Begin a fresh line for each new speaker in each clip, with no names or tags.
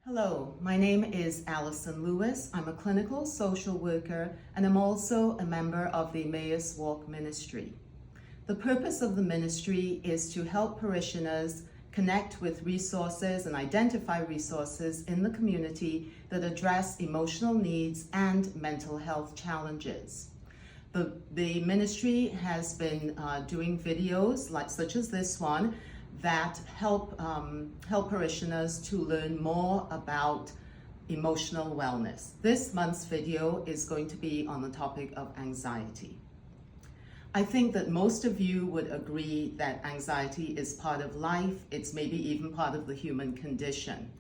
Hello, my name is Allison Lewis. I'm a clinical social worker and I'm also a member of the Emmaus Walk Ministry. The purpose of the ministry is to help parishioners connect with resources and identify resources in the community that address emotional needs and mental health challenges. The ministry has been doing videos such as this one that help parishioners to learn more about emotional wellness. This month's video is going to be on the topic of anxiety. I think that most of you would agree that anxiety is part of life. It's maybe even part of the human condition.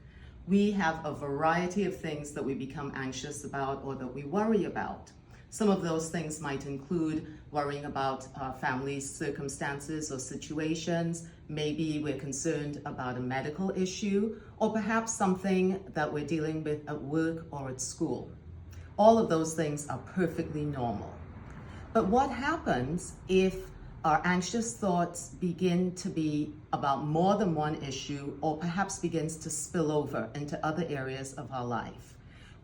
We have a variety of things that we become anxious about or that we worry about. Some of those things might include worrying about family circumstances or situations. Maybe we're concerned about a medical issue, or perhaps something that we're dealing with at work or at school. All of those things are perfectly normal. But what happens if our anxious thoughts begin to be about more than one issue, or perhaps begins to spill over into other areas of our life?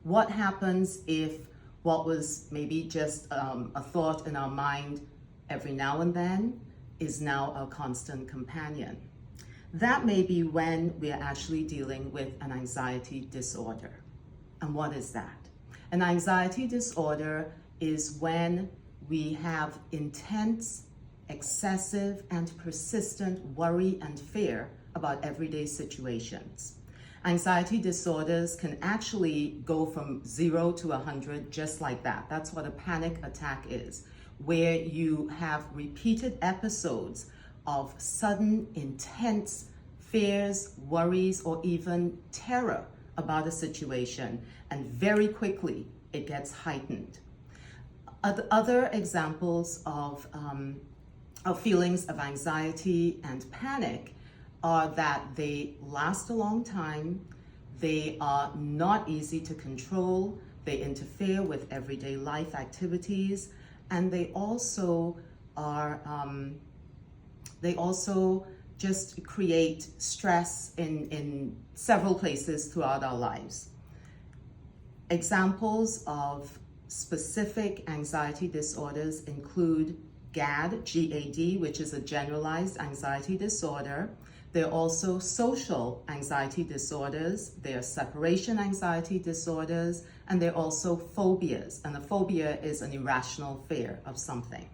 What happens if what was maybe just a thought in our mind every now and then is now a constant companion? That may be when we are actually dealing with an anxiety disorder. And what is that? An anxiety disorder is when we have intense, excessive, and persistent worry and fear about everyday situations. Anxiety disorders can actually go from 0 to 100 just like that. That's what a panic attack is, where you have repeated episodes of sudden, intense fears, worries, or even terror about a situation, and very quickly it gets heightened. Other examples of feelings of anxiety and panic are that they last a long time, they are not easy to control, they interfere with everyday life activities, and they also just create stress in several places throughout our lives. Examples of specific anxiety disorders include GAD, G-A-D, which is a generalized anxiety disorder. There are also social anxiety disorders, there are separation anxiety disorders, and there are also phobias. And a phobia is an irrational fear of something.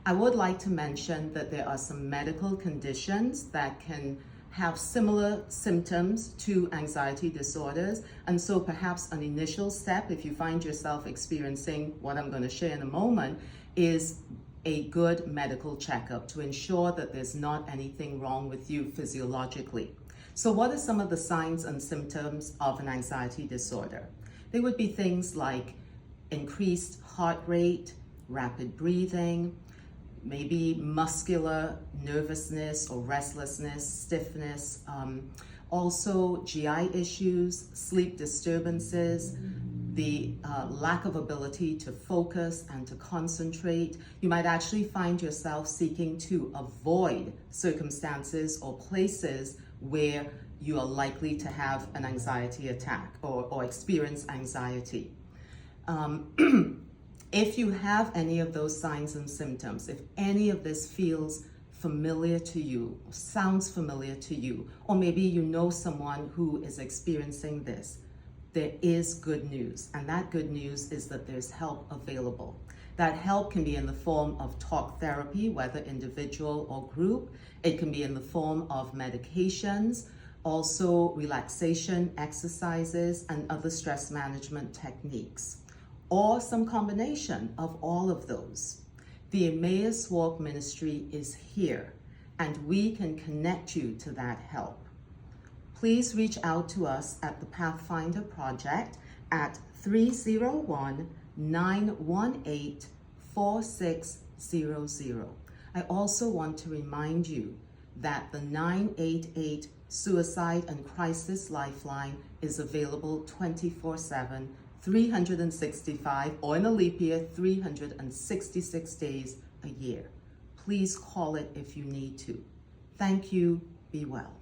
I would like to mention that there are some medical conditions that can have similar symptoms to anxiety disorders. And so perhaps an initial step, if you find yourself experiencing what I'm going to share in a moment, is a good medical checkup to ensure that there's not anything wrong with you physiologically. So what are some of the signs and symptoms of an anxiety disorder? They would be things like increased heart rate, rapid breathing, maybe muscular nervousness or restlessness, stiffness, also GI issues, sleep disturbances, the lack of ability to focus and to concentrate. You might actually find yourself seeking to avoid circumstances or places where you are likely to have an anxiety attack or experience anxiety. If you have any of those signs and symptoms, if any of this feels familiar to you, sounds familiar to you, or maybe you know someone who is experiencing this, there is good news. And that good news is that there's help available. That help can be in the form of talk therapy, whether individual or group. It can be in the form of medications, also relaxation exercises, and other stress management techniques, or some combination of all of those. The Emmaus Walk Ministry is here, and we can connect you to that help. Please reach out to us at the Pathfinder Project at 301-918-4600. I also want to remind you that the 988 Suicide and Crisis Lifeline is available 24/7, 365, or in a leap year, 366 days a year. Please call it if you need to. Thank you. Be well.